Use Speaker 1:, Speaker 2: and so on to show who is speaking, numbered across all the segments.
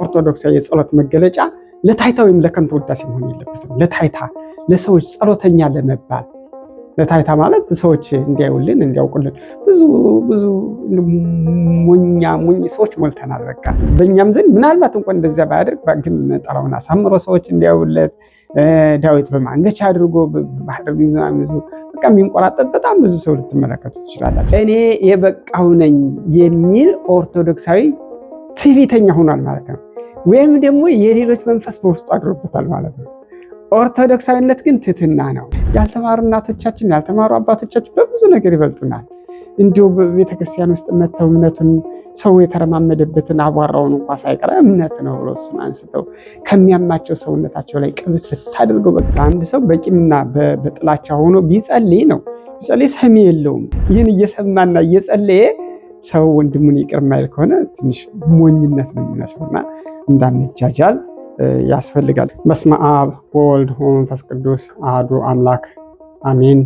Speaker 1: ኦርቶዶክሳዊ የጸሎት መገለጫ ለታይታ ወይም ለከንቱ ውዳሴ መሆን የለበትም። ለታይታ ለሰዎች ጸሎተኛ ለመባል ለታይታ ማለት ሰዎች እንዲያዩልን እንዲያውቁልን ብዙ ሞኝ ሰዎች ሞልተናል። በቃ በእኛም ዘንድ ምናልባት እንኳን እንደዚያ ባያደርግ ግን ነጠላውን አሳምሮ ሰዎች እንዲያዩለት ዳዊት በማንገቻ አድርጎ ባህር ይዞ በቃ የሚንቆራጠጥ በጣም ብዙ ሰው ልትመለከቱ ትችላላችሁ። እኔ የበቃው ነኝ የሚል ኦርቶዶክሳዊ ትዕቢተኛ ሆኗል ማለት ነው። ወይም ደግሞ የሌሎች መንፈስ በውስጡ አድሮበታል ማለት ነው። ኦርቶዶክሳዊነት ግን ትህትና ነው። ያልተማሩ እናቶቻችን ያልተማሩ አባቶቻችን በብዙ ነገር ይበልጡናል። እንዲሁ በቤተክርስቲያን ውስጥ መተው እምነቱን ሰው የተረማመደበትን አቧራውን እንኳ ሳይቀር እምነት ነው ብሎ እሱን አንስተው ከሚያማቸው ሰውነታቸው ላይ ቅብት ብታደርገው በቃ አንድ ሰው በቂምና በጥላቻ ሆኖ ቢጸልይ ነው ቢጸልይ ሰሚ የለውም። ይህን እየሰማና እየጸለየ ሰው ወንድሙን ይቅር የማይል ከሆነ ትንሽ ሞኝነት ነው የሚመስለውና እንዳንጃጃል ያስፈልጋል። በስመ አብ ወወልድ ወመንፈስ ቅዱስ አሐዱ አምላክ አሜን።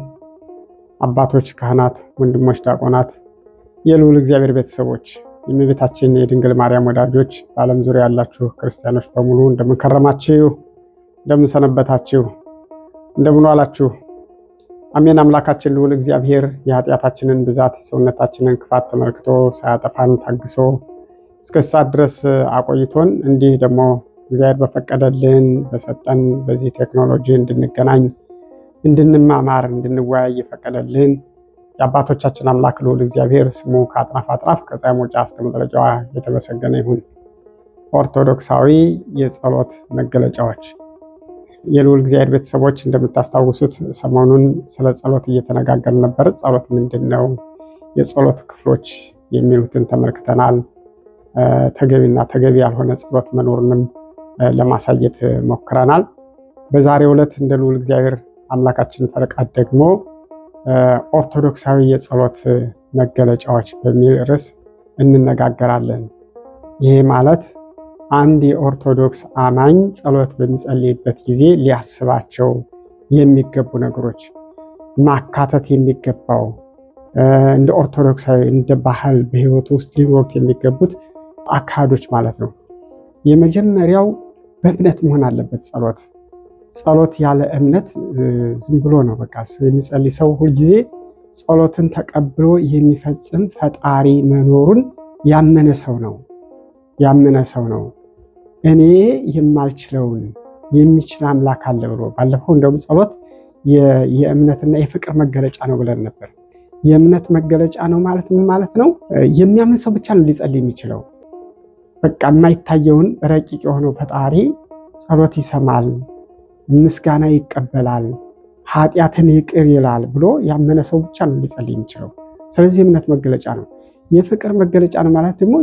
Speaker 1: አባቶች፣ ካህናት፣ ወንድሞች፣ ዲያቆናት፣ የልዑል እግዚአብሔር ቤተሰቦች፣ የእመቤታችን የድንግል ማርያም ወዳጆች፣ በዓለም ዙሪያ ያላችሁ ክርስቲያኖች በሙሉ እንደምን ከረማችሁ? እንደምን ሰነበታችሁ? እንደምን ዋላችሁ? አሜን። አምላካችን ልዑል እግዚአብሔር የኃጢአታችንን ብዛት የሰውነታችንን ክፋት ተመልክቶ ሳያጠፋን ታግሶ እስከ ሰዓት ድረስ አቆይቶን እንዲህ ደግሞ እግዚአብሔር በፈቀደልን በሰጠን በዚህ ቴክኖሎጂ እንድንገናኝ እንድንማማር እንድንወያይ የፈቀደልን የአባቶቻችን አምላክ ልዑል እግዚአብሔር ስሙ ከአጥናፍ አጥናፍ ከፀሐይ መውጫ እስከ መጥለቂያዋ የተመሰገነ ይሁን። ኦርቶዶክሳዊ የጸሎት መገለጫዎች። የልዑል እግዚአብሔር ቤተሰቦች እንደምታስታውሱት ሰሞኑን ስለ ጸሎት እየተነጋገርን ነበር። ጸሎት ምንድን ነው? የጸሎት ክፍሎች የሚሉትን ተመልክተናል። ተገቢና ተገቢ ያልሆነ ጸሎት መኖርንም ለማሳየት ሞክረናል። በዛሬው ዕለት እንደ ልዑል እግዚአብሔር አምላካችን ፈቃድ ደግሞ ኦርቶዶክሳዊ የጸሎት መገለጫዎች በሚል ርዕስ እንነጋገራለን። ይሄ ማለት አንድ የኦርቶዶክስ አማኝ ጸሎት በሚጸልይበት ጊዜ ሊያስባቸው የሚገቡ ነገሮች ማካተት የሚገባው እንደ ኦርቶዶክሳዊ እንደ ባህል በሕይወቱ ውስጥ ሊኖሩት የሚገቡት አካሄዶች ማለት ነው። የመጀመሪያው በእምነት መሆን አለበት። ጸሎት ያለ እምነት ዝም ብሎ ነው። በቃ የሚጸልይ ሰው ሁልጊዜ ጸሎትን ተቀብሎ የሚፈጽም ፈጣሪ መኖሩን ያመነ ሰው ነው። እኔ የማልችለውን የሚችል አምላክ አለ ብሎ ባለፈው እንደውም ጸሎት የእምነትና የፍቅር መገለጫ ነው ብለን ነበር። የእምነት መገለጫ ነው ማለት ምን ማለት ነው? የሚያምን ሰው ብቻ ነው ሊጸልይ የሚችለው። በቃ የማይታየውን ረቂቅ የሆነው ፈጣሪ ጸሎት ይሰማል፣ ምስጋና ይቀበላል፣ ኃጢአትን ይቅር ይላል ብሎ ያመነ ሰው ብቻ ነው ሊጸልይ የሚችለው። ስለዚህ የእምነት መገለጫ ነው። የፍቅር መገለጫ ነው ማለት ደግሞ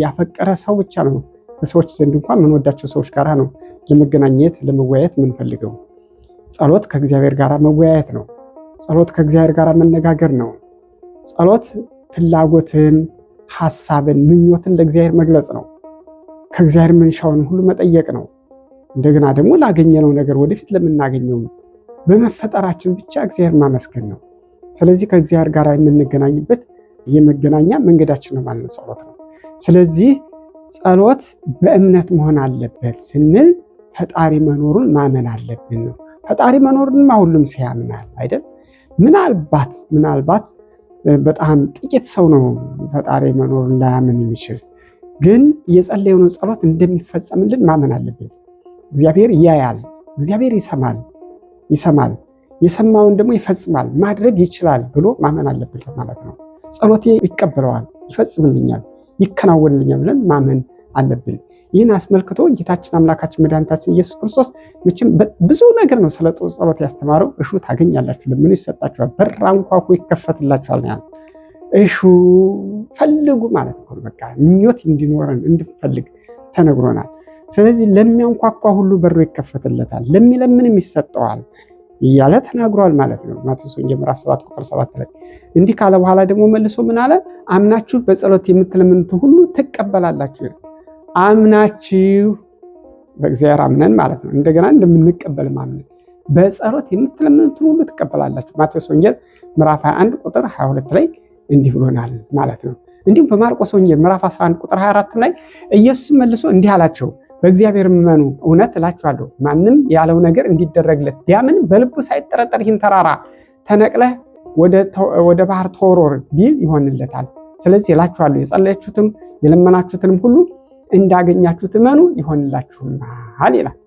Speaker 1: ያፈቀረ ሰው ብቻ ነው። በሰዎች ዘንድ እንኳን የምንወዳቸው ሰዎች ጋር ነው ለመገናኘት ለመወያየት የምንፈልገው። ጸሎት ከእግዚአብሔር ጋር መወያየት ነው። ጸሎት ከእግዚአብሔር ጋር መነጋገር ነው። ጸሎት ፍላጎትን፣ ሐሳብን፣ ምኞትን ለእግዚአብሔር መግለጽ ነው። ከእግዚአብሔር ምንሻውን ሁሉ መጠየቅ ነው። እንደገና ደግሞ ላገኘነው ነገር ወደፊት ለምናገኘው በመፈጠራችን ብቻ እግዚአብሔር ማመስገን ነው። ስለዚህ ከእግዚአብሔር ጋር የምንገናኝበት የመገናኛ መንገዳችን ነው ማለት ነው ጸሎት ነው። ስለዚህ ጸሎት በእምነት መሆን አለበት ስንል ፈጣሪ መኖሩን ማመን አለብን ነው። ፈጣሪ መኖሩንማ ሁሉም ሰው ያምናል አይደል? ምናልባት በጣም ጥቂት ሰው ነው ፈጣሪ መኖሩን ላያምን የሚችል። ግን የጸለየውን ጸሎት እንደሚፈጸምልን ማመን አለብን። እግዚአብሔር ያያል፣ እግዚአብሔር ይሰማል፣ የሰማውን ደግሞ ይፈጽማል፣ ማድረግ ይችላል ብሎ ማመን አለብን ማለት ነው። ጸሎቴ ይቀበለዋል፣ ይፈጽምልኛል፣ ይከናወንልኛል ብለን ማመን አለብን። ይህን አስመልክቶ ጌታችን አምላካችን መድኃኒታችን ኢየሱስ ክርስቶስ መቼም ብዙ ነገር ነው ስለ ጸሎት ያስተማረው። እሹ ታገኛላችሁ፣ ለምኑ ይሰጣችኋል፣ በር አንኳኩ ይከፈትላችኋል ነው ያለው። እሹ ፈልጉ ማለት ነው። በቃ ምኞት እንዲኖረን እንድንፈልግ ተነግሮናል። ስለዚህ ለሚያንኳኳ ሁሉ በሩ ይከፈትለታል፣ ለሚለምንም ይሰጠዋል እያለ ተናግሯል ማለት ነው። ማቴዎስ ወንጌል ምዕራፍ 7 ቁጥር 7 ላይ እንዲህ ካለ በኋላ ደግሞ መልሶ ምን አለ? አምናችሁ በጸሎት የምትለምኑት ሁሉ ትቀበላላችሁ። አምናችሁ በእግዚአብሔር አምነን ማለት ነው። እንደገና እንደምንቀበል ማምነን በጸሎት የምትለምኑት ሁሉ ትቀበላላችሁ። ማቴዎስ ወንጌል ምዕራፍ 21 ቁጥር 22 ላይ እንዲህ ብሎናል ማለት ነው። እንዲሁም በማርቆስ ወንጌል ምዕራፍ 11 ቁጥር 24 ላይ ኢየሱስ መልሶ እንዲህ አላቸው፣ በእግዚአብሔር እመኑ፣ እውነት እላችኋለሁ ማንም ያለው ነገር እንዲደረግለት ቢያምን በልቡ ሳይጠረጠር ይህን ተራራ ተነቅለህ ወደ ባህር ተወርወር ቢል ይሆንለታል። ስለዚህ እላችኋለሁ የጸለያችሁትም የለመናችሁትንም ሁሉ እንዳገኛችሁት እመኑ ይሆንላችሁማል ይላል።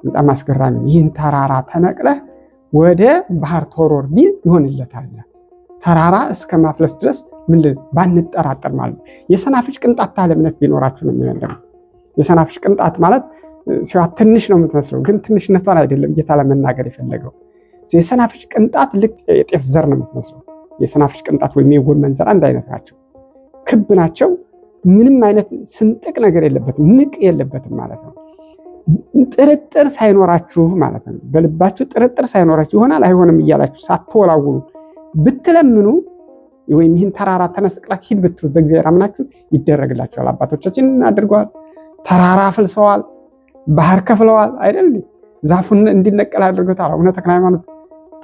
Speaker 1: በጣም አስገራሚ ነው። ይህን ተራራ ተነቅለህ ወደ ባህር ተወርወር ቢል ይሆንለታል። ተራራ እስከ ማፍለስ ድረስ ባንጠራጠር ማለት ነው። የሰናፍጭ ቅንጣት ያህል እምነት ቢኖራችሁ ነው የሚለው። የሰናፍጭ ቅንጣት ማለት ትንሽ ነው የምትመስለው፣ ግን ትንሽነቷን አይደለም ጌታ ለመናገር የፈለገው። የሰናፍጭ ቅንጣት ልክ የጤፍ ዘር ነው የምትመስለው። የሰናፍጭ ቅንጣት ወይም የጎመን ዘር አንድ አይነት ናቸው፣ ክብ ናቸው። ምንም አይነት ስንጥቅ ነገር የለበትም፣ ንቅ የለበትም ማለት ነው። ጥርጥር ሳይኖራችሁ ማለት ነው። በልባችሁ ጥርጥር ሳይኖራችሁ ይሆናል አይሆንም እያላችሁ ሳትወላውሉ ብትለምኑ ወይም ይህን ተራራ ተነቅለህ ሂድ ብትሉ በእግዚአብሔር አምናችሁ ይደረግላችኋል። አባቶቻችን አድርገዋል። ተራራ አፍልሰዋል፣ ባህር ከፍለዋል አይደል? ዛፉን እንዲነቀል አድርገውታል። አቡነ ተክለ ሃይማኖት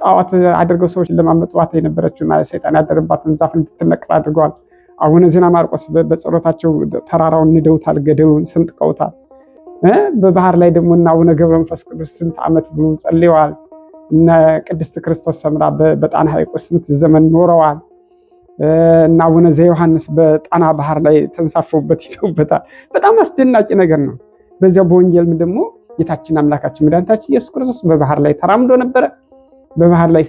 Speaker 1: ጣዖት አድርገው ሰዎች ለማመጥዋት የነበረችውና ሰይጣን ያደረባትን ዛፍ እንድትነቀል አድርገዋል። አቡነ ዜና ማርቆስ በጸሎታቸው ተራራውን ንደውታል፣ ገደሉን ሰንጥቀውታል። በባህር ላይ ደግሞ እና አቡነ ገብረ መንፈስ ቅዱስ ስንት ዓመት ብሎ ጸልየዋል። እነ ቅድስት ክርስቶስ ሰምራ በጣና ሐይቅ ስንት ዘመን ኖረዋል። እና አቡነ ዘዮሐንስ በጣና ባህር ላይ ተንሳፈውበት ይተውበታል። በጣም አስደናቂ ነገር ነው። በዚያው በወንጌልም ደግሞ ጌታችን አምላካችን መድኃኒታችን ኢየሱስ ክርስቶስ በባህር ላይ ተራምዶ ነበረ። በባህር ላይ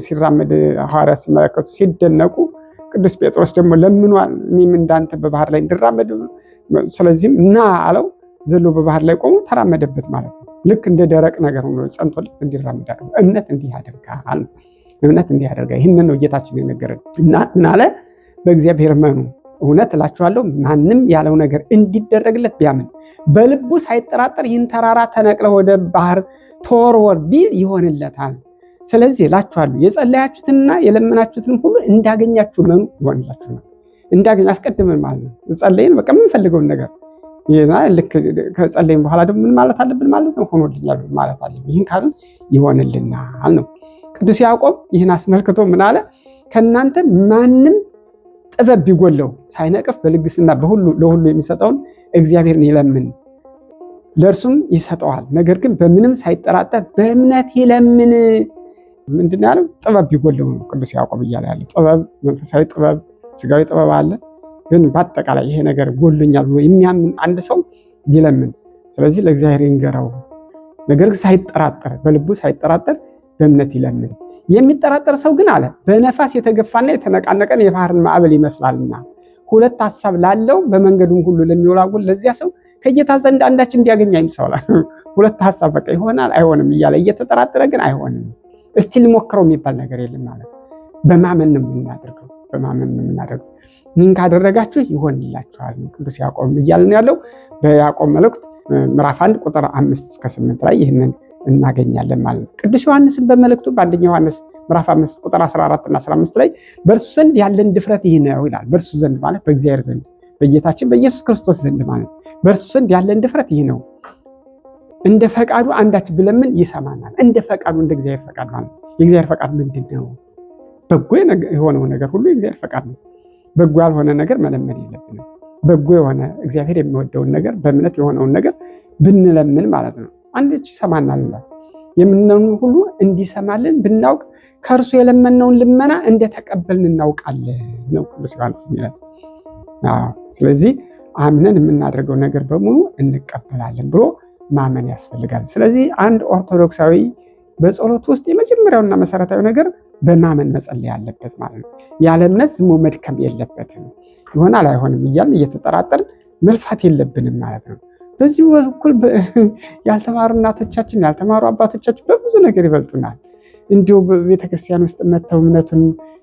Speaker 1: ሲራመድ ሐዋርያት ሲመለከቱ ሲደነቁ፣ ቅዱስ ጴጥሮስ ደግሞ ለምኗል፣ እኔም እንዳንተ በባህር ላይ እንድራመድ። ስለዚህም እና አለው፣ ዘሎ በባህር ላይ ቆሞ ተራመደበት ማለት ነው። ልክ እንደ ደረቅ ነገር ሆኖ ጸንቶለት እንዲራመድ አድርጎ እምነት እንዲህ ያደርጋል። እምነት እንዲህ ያደርጋል። ይህንን ነው ጌታችን የነገረን እና ምን አለ? በእግዚአብሔር እመኑ፣ እውነት እላችኋለሁ ማንም ያለው ነገር እንዲደረግለት ቢያምን በልቡ ሳይጠራጠር ይህን ተራራ ተነቅለህ ወደ ባህር ተወርወር ቢል ይሆንለታል። ስለዚህ እላችኋለሁ የጸለያችሁትንና የለመናችሁትን ሁሉ እንዳገኛችሁ እመኑ ይሆንላችኋል። እንዳገኝ አስቀድመን ማለት ነው። ጸለይን በቃ የምንፈልገውን ነገር ልክ ከጸለይን በኋላ ደግሞ ምን ማለት አለብን ማለት ነው? ሆኖልኛል ማለት አለብን። ይህን ካልን ይሆንልናል ነው። ቅዱስ ያዕቆብ ይህን አስመልክቶ ምን አለ? ከእናንተ ማንም ጥበብ ቢጎለው ሳይነቅፍ በልግስና ለሁሉ የሚሰጠውን እግዚአብሔርን ይለምን ለእርሱም ይሰጠዋል። ነገር ግን በምንም ሳይጠራጠር በእምነት ይለምን። ምንድን ያለው? ጥበብ ቢጎለው ነው ቅዱስ ያዕቆብ እያለ ያለ። ጥበብ መንፈሳዊ ጥበብ፣ ስጋዊ ጥበብ አለ። ግን በአጠቃላይ ይሄ ነገር ጎሎኛል ብሎ የሚያምን አንድ ሰው ቢለምን፣ ስለዚህ ለእግዚአብሔር ይንገረው። ነገር ግን ሳይጠራጠር በልቡ ሳይጠራጠር በእምነት ይለምን። የሚጠራጠር ሰው ግን አለ በነፋስ የተገፋና የተነቃነቀን የባህርን ማዕበል ይመስላልና ሁለት ሐሳብ ላለው በመንገዱም ሁሉ ለሚወላውል ለዚያ ሰው ከጌታ ዘንድ አንዳች እንዲያገኝ አይምሰዋል። ሁለት ሐሳብ በቃ ይሆናል አይሆንም እያለ እየተጠራጠረ ግን አይሆንም እስቲ ልሞክረው የሚባል ነገር የለም ማለት ነው። በማመን ነው የምናደርገው፣ በማመን ነው የምናደርገው። ምን ካደረጋችሁ ይሆንላችኋል ቅዱስ ያዕቆብ እያልን ያለው በያዕቆብ መልእክት ምዕራፍ 1 ቁጥር 5 እስከ 8 ላይ ይህንን እናገኛለን ማለት ነው። ቅዱስ ዮሐንስን በመልእክቱ በአንደኛ ዮሐንስ ምዕራፍ 5 ቁጥር 14 እና 15 ላይ በእርሱ ዘንድ ያለን ድፍረት ይህ ነው ይላል። በእርሱ ዘንድ ማለት በእግዚአብሔር ዘንድ በጌታችን በኢየሱስ ክርስቶስ ዘንድ ማለት በእርሱ ዘንድ ያለን ድፍረት ይህ ነው፣ እንደ ፈቃዱ አንዳች ብለምን ይሰማናል። እንደ ፈቃዱ እንደ እግዚአብሔር ፈቃድ ማለት የእግዚአብሔር ፈቃድ ምንድን ነው? በጎ የሆነው ነገር ሁሉ የእግዚአብሔር ፈቃድ ነው። በጎ ያልሆነ ነገር መለመን የለብንም። በጎ የሆነ እግዚአብሔር የሚወደውን ነገር በእምነት የሆነውን ነገር ብንለምን ማለት ነው አንዳች ይሰማናል። የምንነውን ሁሉ እንዲሰማልን ብናውቅ ከእርሱ የለመነውን ልመና እንደተቀበልን እናውቃለን ነው ቅዱስ ዮሐንስ የሚለን። ስለዚህ አምነን የምናደርገው ነገር በሙሉ እንቀበላለን ብሎ ማመን ያስፈልጋል። ስለዚህ አንድ ኦርቶዶክሳዊ በጸሎት ውስጥ የመጀመሪያውና መሰረታዊ ነገር በማመን መጸለይ ያለበት ማለት ነው። ያለ እምነት ዝሞ መድከም የለበትም። ይሆናል አይሆንም እያልን እየተጠራጠርን መልፋት የለብንም ማለት ነው። በዚህ በኩል ያልተማሩ እናቶቻችን ያልተማሩ አባቶቻችን በብዙ ነገር ይበልጡናል። እንዲሁ በቤተክርስቲያን ውስጥ መተው እምነቱን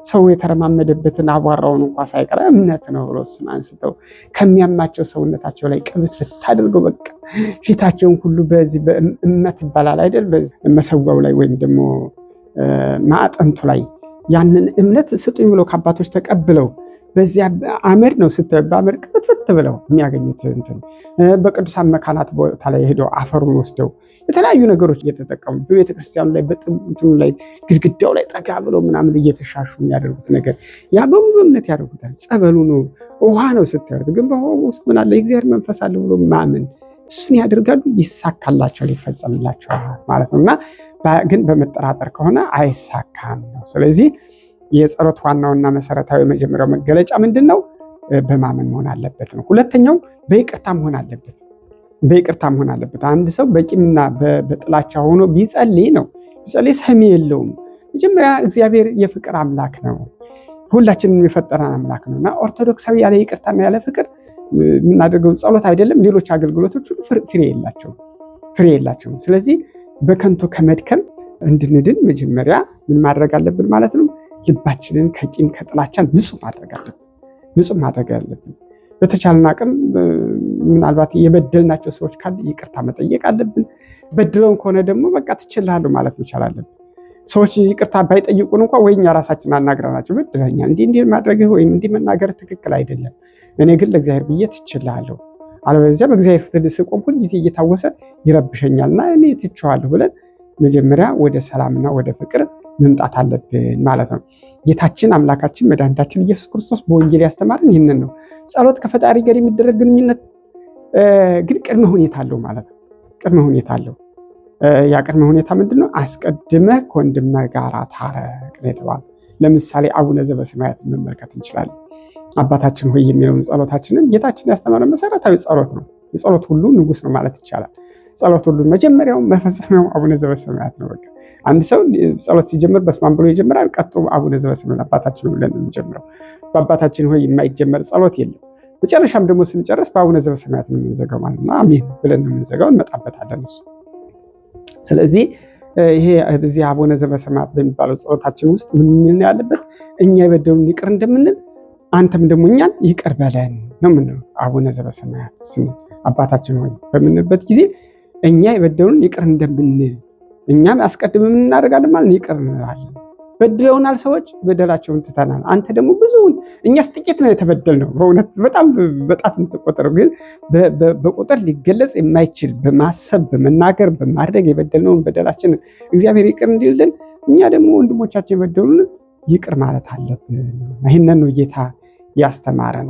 Speaker 1: ሰው የተረማመደበትን አቧራውን እንኳ ሳይቀር እምነት ነው ብሎ እሱን አንስተው ከሚያማቸው ሰውነታቸው ላይ ቅብት ብታደርገው በቃ ፊታቸውን ሁሉ በዚህ በእምነት ይባላል አይደል? በዚህ መሰዋው ላይ ወይም ደግሞ ማዕጠንቱ ላይ ያንን እምነት ስጡኝ ብሎ ከአባቶች ተቀብለው በዚያ አመድ ነው ስታይ በአመድ ቅጥፍት ብለው የሚያገኙት እንትን በቅዱሳን መካናት ቦታ ላይ ሄደው አፈሩን ወስደው የተለያዩ ነገሮች እየተጠቀሙ በቤተክርስቲያኑ ላይ በጥንቱ ላይ ግድግዳው ላይ ጠጋ ብለው ምናምን እየተሻሹ የሚያደርጉት ነገር ያ በሙሉ እምነት ያደርጉታል። ጸበሉ ነው ውሃ ነው ስታዩት፣ ግን በውሃ ውስጥ ምን አለ? የእግዚአብሔር መንፈስ አለ ብሎ ማመን እሱን ያደርጋሉ፣ ይሳካላቸዋል፣ ይፈጸምላቸዋል ማለት ነው። እና ግን በመጠራጠር ከሆነ አይሳካም ነው። ስለዚህ የጸሎት ዋናውና መሰረታዊ መጀመሪያው መገለጫ ምንድን ነው? በማመን መሆን አለበት ነው። ሁለተኛው በይቅርታ መሆን አለበት። በይቅርታ መሆን አለበት። አንድ ሰው በቂምና በጥላቻ ሆኖ ቢጸልይ ነው ቢጸልይ ሰሚ የለውም። መጀመሪያ እግዚአብሔር የፍቅር አምላክ ነው፣ ሁላችንም የፈጠረን አምላክ ነውና ኦርቶዶክሳዊ ያለ ይቅርታና ያለ ፍቅር የምናደርገው ጸሎት አይደለም፣ ሌሎች አገልግሎቶች ሁሉ ፍሬ የላቸውም። ስለዚህ በከንቱ ከመድከም እንድንድን መጀመሪያ ምን ማድረግ አለብን ማለት ነው? ልባችንን ከቂም ከጥላቻ ንጹህ ማድረግ አለብን። በተቻለን አቅም ምናልባት የበደልናቸው ሰዎች ካለ ይቅርታ መጠየቅ አለብን። በድለውን ከሆነ ደግሞ በቃ ትችላለህ ማለት መቻል አለብን። ሰዎች ይቅርታ ባይጠይቁን እንኳን ወይ እኛ ራሳችን አናግረናቸው በድለኛል እንዲህ ማድረግህ ወይም እንዲህ መናገር ትክክል አይደለም፣ እኔ ግን ለእግዚአብሔር ብዬ ትችላለሁ፣ አለበለዚያ በእግዚአብሔር ፊት ስቆም ሁል ጊዜ እየታወሰ ይረብሸኛልና እኔ ትቼዋለሁ ብለን መጀመሪያ ወደ ሰላምና ወደ ፍቅር መምጣት አለብን ማለት ነው። ጌታችን አምላካችን መድኃኒታችን ኢየሱስ ክርስቶስ በወንጌል ያስተማረን ይህንን ነው። ጸሎት ከፈጣሪ ጋር የሚደረግ ግንኙነት ግን ቅድመ ሁኔታ አለው ማለት ነው። ቅድመ ሁኔታ አለው። ያ ቅድመ ሁኔታ ምንድነው? አስቀድመህ ከወንድምህ ጋር ታረቅ ነው የተባለው። ለምሳሌ አቡነ ዘበሰማያት መመልከት እንችላለን። አባታችን ሆይ የሚለውን ጸሎታችንን ጌታችን ያስተማረን መሰረታዊ ጸሎት ነው። የጸሎት ሁሉ ንጉስ ነው ማለት ይቻላል። ጸሎት ሁሉ መጀመሪያው መፈጸሚያው አቡነ ዘበሰማያት ነው። በቃ አንድ ሰው ጸሎት ሲጀምር በስመ አብ ብሎ ይጀምራል። ቀጥሎ አቡነ ዘበሰማያት አባታችን ሆይ ብለን የምንጀምረው። በአባታችን ሆይ የማይጀመር ጸሎት የለም። መጨረሻም ደግሞ ስንጨርስ በአቡነ ዘበሰማያት ነው የምንዘጋው ማለት ነው። አሜን ብለን ነው የምንዘጋው። እንመጣበታለን እሱ። ስለዚህ ይሄ በዚህ አቡነ ዘበሰማያት በሚባለው ጸሎታችን ውስጥ ምን ያለበት? እኛ የበደሉን ይቅር እንደምንል አንተም ደግሞ እኛን ይቅር በለን ነው የምንለው። አቡነ ዘበሰማያት ስንል አባታችን ሆይ በምንልበት ጊዜ እኛ የበደሉን ይቅር እንደምንል እኛም አስቀድመን ምን እናደርጋለን ማለት ይቅር እንላለን። በድለውናል ሰዎች፣ በደላቸውን ትተናል። አንተ ደግሞ ብዙውን፣ እኛስ ጥቂት ነው የተበደልነው። በእውነት በጣም በጣት የምትቆጠረው ግን በቁጥር ሊገለጽ የማይችል በማሰብ በመናገር በማድረግ የበደልነውን በደላችን እግዚአብሔር ይቅር እንዲልን እኛ ደግሞ ወንድሞቻችን የበደሉን ይቅር ማለት አለብን። ይህንን ነው ጌታ ያስተማረን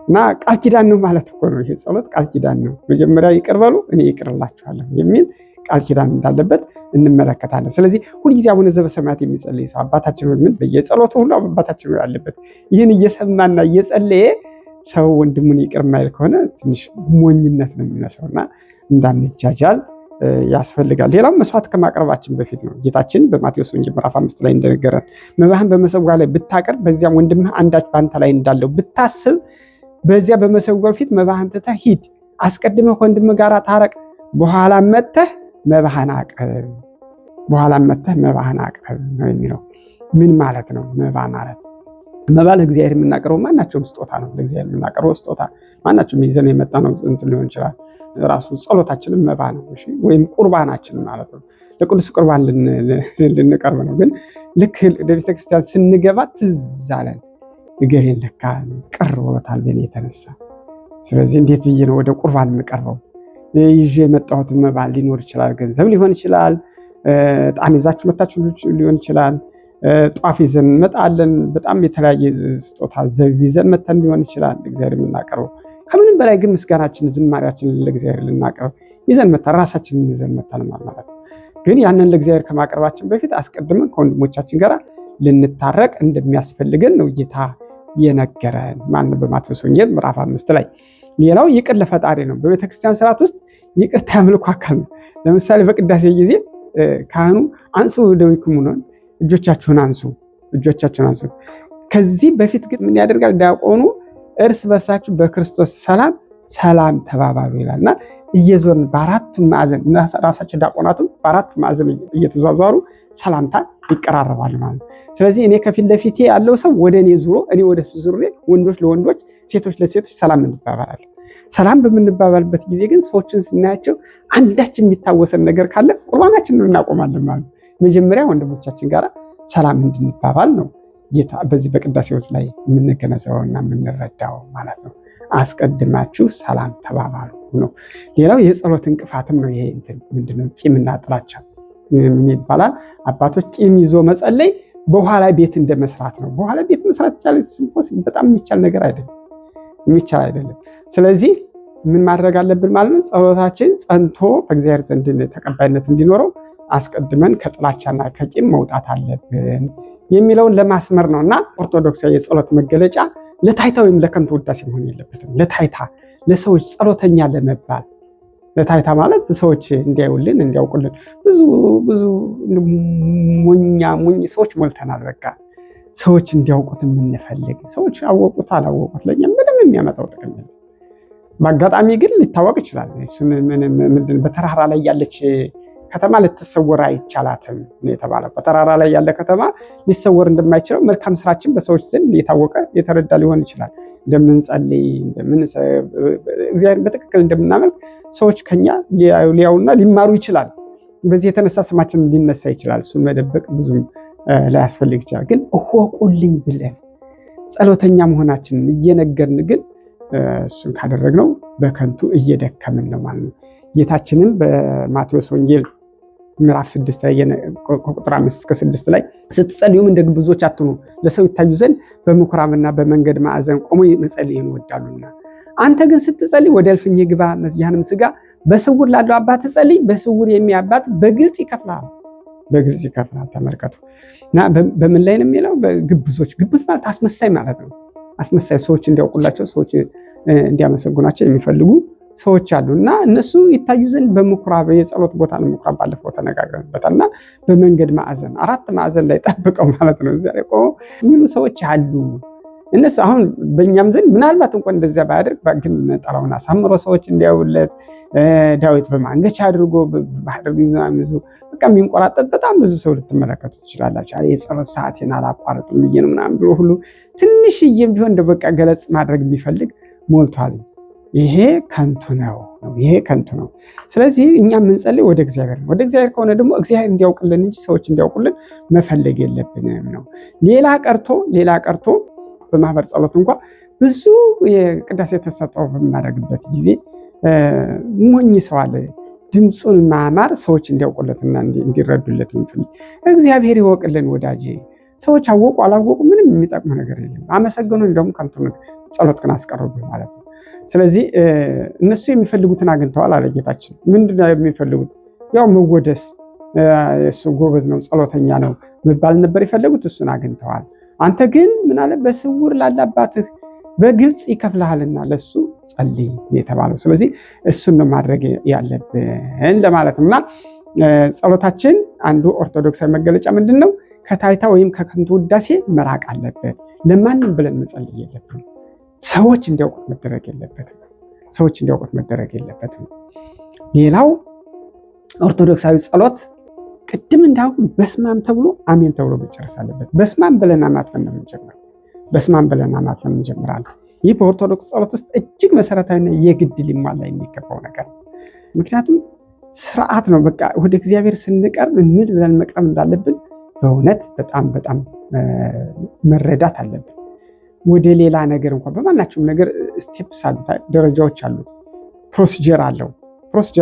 Speaker 1: እና ቃል ኪዳን ነው ማለት እኮ ነው። ይሄ ጸሎት ቃል ኪዳን ነው። መጀመሪያ ይቅር በሉ እኔ ይቅር እላችኋለሁ የሚል ቃል ኪዳን እንዳለበት እንመለከታለን። ስለዚህ ሁልጊዜ አቡነ ዘበሰማያት የሚጸልይ ሰው አባታችን ሆይ ምን በየጸሎቱ ሁሉ አባታችን ሆይ አለበት። ይህን እየሰማና እየጸለየ ሰው ወንድሙን ይቅር የማይል ከሆነ ትንሽ ሞኝነት ነው የሚመስለውና እንዳንጃጃል ያስፈልጋል። ሌላው መስዋዕት ከማቅረባችን በፊት ነው። ጌታችን በማቴዎስ ወንጌል ምዕራፍ 5 ላይ እንደነገረን መባህን በመሰዊያው ላይ ብታቀርብ በዚያም ወንድምህ አንዳች በአንተ ላይ እንዳለው ብታስብ በዚያ በመሰዊያው ፊት መባህን ትተህ ሂድ፣ አስቀድመህ ከወንድምህ ጋር ታረቅ፣ በኋላ መጥተህ መባህን አቅርብ ነው የሚለው። ምን ማለት ነው? መባ ማለት መባ ለእግዚአብሔር የምናቀርበው ማናቸውም ስጦታ ነው። ለእግዚአብሔር የምናቀርበው ስጦታ ማናቸውም ይዘን የመጣ ነው እንትን ሊሆን ይችላል። ራሱ ጸሎታችንን መባ ነው፣ እሺ፣ ወይም ቁርባናችን ማለት ነው። ለቅዱስ ቁርባን ልንቀርብ ነው። ግን ልክ ለቤተክርስቲያን ስንገባ ትዝ አለን፣ እገሌን ለካ ቅር ብሎታል በእኔ የተነሳ። ስለዚህ እንዴት ብዬ ነው ወደ ቁርባን የምቀርበው? ይዤ የመጣሁት መባ ሊኖር ይችላል፣ ገንዘብ ሊሆን ይችላል፣ ዕጣን ይዛችሁ መታችሁ ሊሆን ይችላል፣ ጧፍ ይዘን እንመጣለን። በጣም የተለያየ ስጦታ ዘቢብ ይዘን መተን ሊሆን ይችላል እግዚአብሔር የምናቀርበው። ከምንም በላይ ግን ምስጋናችንን ዝማሬያችንን ለእግዚአብሔር ልናቀርብ ይዘን መተን ራሳችንን ይዘን መተን ማለት ነው። ግን ያንን ለእግዚአብሔር ከማቅረባችን በፊት አስቀድመን ከወንድሞቻችን ጋር ልንታረቅ እንደሚያስፈልገን ነው ጌታ የነገረን ማን በማቴዎስ ወንጌል ምዕራፍ 5 ላይ። ሌላው ይቅር ለፈጣሪ ነው። በቤተክርስቲያን ስርዓት ውስጥ ይቅርታ ያምልኮ አካል ነው። ለምሳሌ በቅዳሴ ጊዜ ካህኑ አንሱ እደዊክሙ ነው፣ እጆቻችሁን አንሱ። ከዚህ በፊት ግን ምን ያደርጋል? ዲያቆኑ እርስ በርሳችሁ በክርስቶስ ሰላም ተባባሉ ይላልና እየዞርን በአራቱ ማዕዘን ራሳቸው ዲያቆናቱ በአራቱ ማዕዘን እየተዟዟሩ ሰላምታ ይቀራረባል ማለት ነው። ስለዚህ እኔ ከፊት ለፊቴ ያለው ሰው ወደ እኔ ዙሮ እኔ ወደ እሱ ዙሬ ወንዶች ለወንዶች ሴቶች ለሴቶች ሰላም እንባባላለን። ሰላም በምንባባልበት ጊዜ ግን ሰዎችን ስናያቸው አንዳች የሚታወሰን ነገር ካለ ቁርባናችንን እናቆማለን ማለት ነው። መጀመሪያ ወንድሞቻችን ጋር ሰላም እንድንባባል ነው ጌታ በዚህ በቅዳሴ ውስጥ ላይ የምንገነዘበውና የምንረዳው ማለት ነው። አስቀድማችሁ ሰላም ተባባሉ ነው። ሌላው የጸሎት እንቅፋትም ነው። ይሄ ምንድነው? ቂምና ጥላቻ ምን ይባላል? አባቶች ቂም ይዞ መጸለይ በኋላ ቤት እንደመስራት ነው። በኋላ ቤት መስራት ይቻላል? በጣም የሚቻል ነገር አይደለም፣ የሚቻል አይደለም። ስለዚህ ምን ማድረግ አለብን ማለት ነው? ጸሎታችን ጸንቶ በእግዚአብሔር ዘንድ ተቀባይነት እንዲኖረው አስቀድመን ከጥላቻና ከቂም መውጣት አለብን የሚለውን ለማስመር ነው። እና ኦርቶዶክሳዊ የጸሎት መገለጫ ለታይታ ወይም ለከንቱ ውዳሴ መሆን የለበትም። ለታይታ ለሰዎች ጸሎተኛ ለመባል ለታይታ ማለት ሰዎች እንዲያዩልን እንዲያውቁልን ብዙ ሞኝ ሰዎች ሞልተናል። በቃ ሰዎች እንዲያውቁት የምንፈልግ ሰዎች አወቁት አላወቁት ለኛ ምንም የሚያመጣው ጥቅም የለም። በአጋጣሚ ግን ሊታወቅ ይችላል። እሱን በተራራ ላይ ያለች ከተማ ልትሰወር አይቻላትም ነው የተባለው። በተራራ ላይ ያለ ከተማ ሊሰወር እንደማይችለው መልካም ስራችን በሰዎች ዘንድ የታወቀ የተረዳ ሊሆን ይችላል። እንደምንጸልይ እግዚአብሔር በትክክል እንደምናመልክ ሰዎች ከኛ ሊያዩና ሊማሩ ይችላል። በዚህ የተነሳ ስማችን ሊነሳ ይችላል። እሱን መደበቅ ብዙም ላያስፈልግ ይችላል። ግን እወቁልኝ ብለን ጸሎተኛ መሆናችንን እየነገርን ግን እሱን ካደረግነው በከንቱ እየደከምን ነው ማለት ነው። ጌታችንም በማቴዎስ ወንጌል ምዕራፍ 6 ላይ ቁጥር 5 እስከ 6 ላይ ስትጸልዩም እንደ ግብዞች አትሁኑ፣ ለሰው ይታዩ ዘንድ በምኩራብና በመንገድ ማዕዘን ቆሞ መጸለይን ይወዳሉና፣ አንተ ግን ስትጸልይ ወደ እልፍኝህ ግባ፣ መዝጊያህንም ዝጋ፣ በስውር ላለው አባትህ ጸልይ፣ በስውር የሚያይ አባት በግልጽ ይከፍልሃል። በግልጽ ይከፍልሃል። ተመልከቱ። እና በምን ላይ ነው የሚለው? በግብዞች። ግብዝ ማለት አስመሳይ ማለት ነው። አስመሳይ ሰዎች እንዲያውቁላቸው ሰዎች እንዲያመሰግኗቸው የሚፈልጉ ሰዎች አሉ እና እነሱ ይታዩ ዘንድ በምኩራብ የጸሎት ቦታ ነው። ምኩራብ ባለፈው ተነጋግረንበታል። እና በመንገድ ማዕዘን 4 ማዕዘን ላይ ጠብቀው ማለት ነው እዚያ ላይ ቆመው የሚሉ ሰዎች አሉ። እነሱ አሁን በእኛም ዘንድ ምናልባት እንኳን እንደዚያ ባያደርግ ግን ነጠላውን አሳምሮ ሰዎች እንዲያዩለት ዳዊት በማንገቻ አድርጎ ባደርጉ ይዙ በቃ የሚንቆራጠጥ በጣም ብዙ ሰው ልትመለከቱ ትችላላችሁ። የጸሎት ሰዓቴን አላቋርጥም ብዬ ነው ምናምን ብሎ ሁሉ ትንሽዬም ቢሆን እንደ በቃ ገለጽ ማድረግ የሚፈልግ ሞልቷል። ይሄ ከንቱ ነው። ይሄ ከንቱ ነው። ስለዚህ እኛ የምንጸልይ ወደ እግዚአብሔር ነው። ወደ እግዚአብሔር ከሆነ ደግሞ እግዚአብሔር እንዲያውቅልን እንጂ ሰዎች እንዲያውቁልን መፈለግ የለብንም ነው። ሌላ ቀርቶ በማህበር ጸሎት እንኳ ብዙ የቅዳሴ ተሰጥኦ በምናደርግበት ጊዜ ሞኝ ሰው አለ። ድምፁን ማማር ሰዎች እንዲያውቁለትና እንዲረዱለት የሚፈልግ እግዚአብሔር ይወቅልን ወዳጄ። ሰዎች አወቁ አላወቁ ምንም የሚጠቅሙ ነገር የለም። አመሰግኑ እንደውም ከንቱ ጸሎት ግን አስቀርብህ ማለት ነው። ስለዚህ እነሱ የሚፈልጉትን አግኝተዋል አለ ጌታችን። ምንድነው የሚፈልጉት? ያው መወደስ፣ እሱ ጎበዝ ነው ጸሎተኛ ነው መባል ነበር የፈለጉት። እሱን አግኝተዋል። አንተ ግን ምን አለ? በስውር ላለ አባትህ በግልጽ ይከፍልሃልና ለሱ ጸልይ የተባለው። ስለዚህ እሱን ነው ማድረግ ያለብን ለማለት ነውና ጸሎታችን አንዱ ኦርቶዶክሳዊ መገለጫ ምንድነው? ከታይታ ወይም ከከንቱ ውዳሴ መራቅ አለበት። ለማንም ብለን መጸለይ የለብንም። ሰዎች እንዲያውቁት መደረግ የለበትም። ሌላው ኦርቶዶክሳዊ ጸሎት ቅድም እንዳልኩ በስማም ተብሎ አሜን ተብሎ መጨረስ አለበት። በስማም ብለን አማትፈን ነው እንጀምራለን። ይህ በኦርቶዶክስ ጸሎት ውስጥ እጅግ መሰረታዊና የግድ ሊሟላ የሚገባው ነገር ነው። ምክንያቱም ስርዓት ነው። በቃ ወደ እግዚአብሔር ስንቀርብ ምን ብለን መቅረብ እንዳለብን በእውነት በጣም መረዳት አለብን። ወደ ሌላ ነገር እንኳን በማናቸውም ነገር ስቴፕስ አሉት፣ ደረጃዎች አሉት፣ ፕሮሲጀር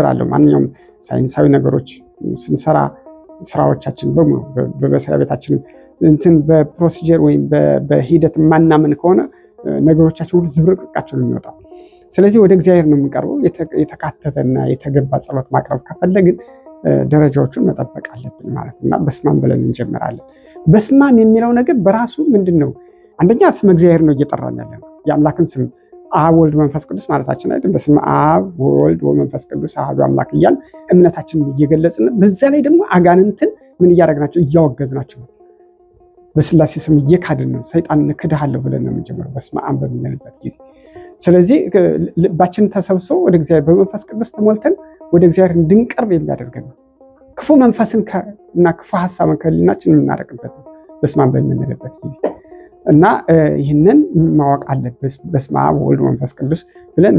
Speaker 1: አለው። ማንኛውም ሳይንሳዊ ነገሮች ስንሰራ ስራዎቻችን በሙሉ በመስሪያ ቤታችን በፕሮሲጀር ወይም በሂደት ማናምን ከሆነ ነገሮቻችን ሁሉ ዝብርቅርቃቸው ነው የሚወጣው። ስለዚህ ወደ እግዚአብሔር ነው የምንቀርበው። የተካተተና የተገባ ጸሎት ማቅረብ ከፈለግን ደረጃዎቹን መጠበቅ አለብን ማለት ነው። እና በስማም ብለን እንጀምራለን። በስማም የሚለው ነገር በራሱ ምንድን ነው? አንደኛ ስም እግዚአብሔር ነው እየጠራን ያለ ነው። የአምላክን ስም አብ ወልድ መንፈስ ቅዱስ ማለታችን አይደል? በስመ አብ ወልድ ወመንፈስ ቅዱስ አሐዱ አምላክ እያልን እምነታችንን እየገለጽን በዛ ላይ ደግሞ አጋንንትን ምን እያደረግናቸው? እያወገዝናቸው ነው። በስላሴ ስም እየካድን ነው። ሰይጣን እክድሃለሁ ብለን ነው የምንጀምረው በስመ አብ በምንልበት ጊዜ። ስለዚህ ልባችንን ተሰብስቦ ወደ እግዚአብሔር በመንፈስ ቅዱስ ተሞልተን ወደ እግዚአብሔር እንድንቀርብ የሚያደርገን ነው። ክፉ መንፈስን እና ክፉ ሀሳብን ከህሊናችን የምናረቅበት ነው በስመ አብ በምንልበት ጊዜ እና ይህንን ማወቅ አለብን። በስመ አብ ወልድ መንፈስ ቅዱስ ብለን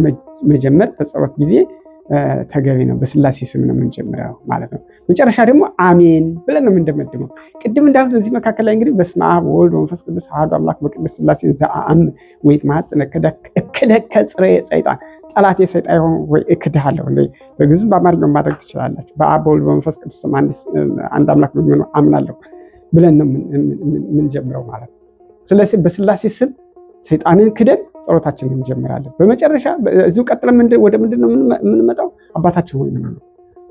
Speaker 1: መጀመር በጸሎት ጊዜ ተገቢ ነው። በስላሴ ስም ነው የምንጀምረው ማለት ነው። መጨረሻ ደግሞ አሜን ብለን ነው የምንደመድመው። ቅድም እንዳልኩት በዚህ መካከል ላይ እንግዲህ በስመ አብ ወወልድ ወመንፈስ ቅዱስ አሐዱ አምላክ በቅድስት ስላሴ ዘአምን ወይትማፀን እክደከ ጽርየ ሰይጣን ጠላት የሰይጣን ይሆን ወይ እክድሃለሁ። በግዙም በአማርኛው ማድረግ ትችላላችሁ። በአብ በወልድ በመንፈስ ቅዱስ ስም አንድ አምላክ በሚሆን አምናለሁ ብለን ነው የምንጀምረው ማለት ነው። ስለዚህ በስላሴ ስም ሰይጣንን ክደን ጸሎታችንን እንጀምራለን። በመጨረሻ እዚሁ ቀጥለን ወደ ምንድን ነው የምንመጣው? አባታችን ሆይ ነው።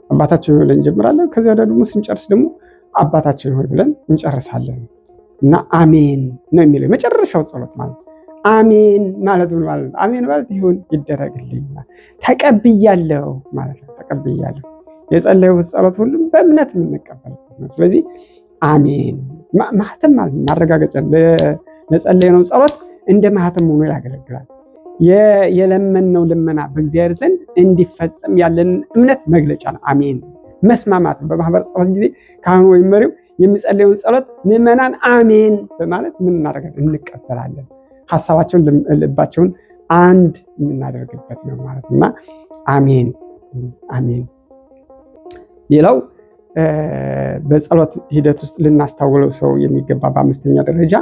Speaker 1: አባታችን ሆይ ብለን እንጀምራለን። ከዚያ ደግሞ ስንጨርስ ደግሞ አባታችን ሆይ ብለን እንጨርሳለን እና አሜን ነው የሚለው የመጨረሻው ጸሎት ማለት። አሜን ማለት ምን ማለት ነው? አሜን ማለት ይሁን ይደረግልኝ ተቀብያለሁ ማለት ነው። ተቀብያለሁ የጸለዩት ጸሎት ሁሉም በእምነት የምንቀበልበት ነው። ስለዚህ አሜን ማህተም ማለት ማረጋገጫ ለጸለየነው ጸሎት እንደ ማህተም ሆኖ ያገለግላል። የለመነው ልመና በእግዚአብሔር ዘንድ እንዲፈጸም ያለን እምነት መግለጫ ነው። አሜን መስማማት ነው። በማህበር ጸሎት ጊዜ ካህኑ ወይም መሪው የሚጸለየውን ጸሎት ምዕመናን አሜን በማለት ምን እናደርጋለን? እንቀበላለን። ሀሳባቸውን ልባቸውን አንድ የምናደርግበት ነው ማለት እና አሜን አሜን። ሌላው በጸሎት ሂደት ውስጥ ልናስታውለው ሰው የሚገባ በአምስተኛ ደረጃ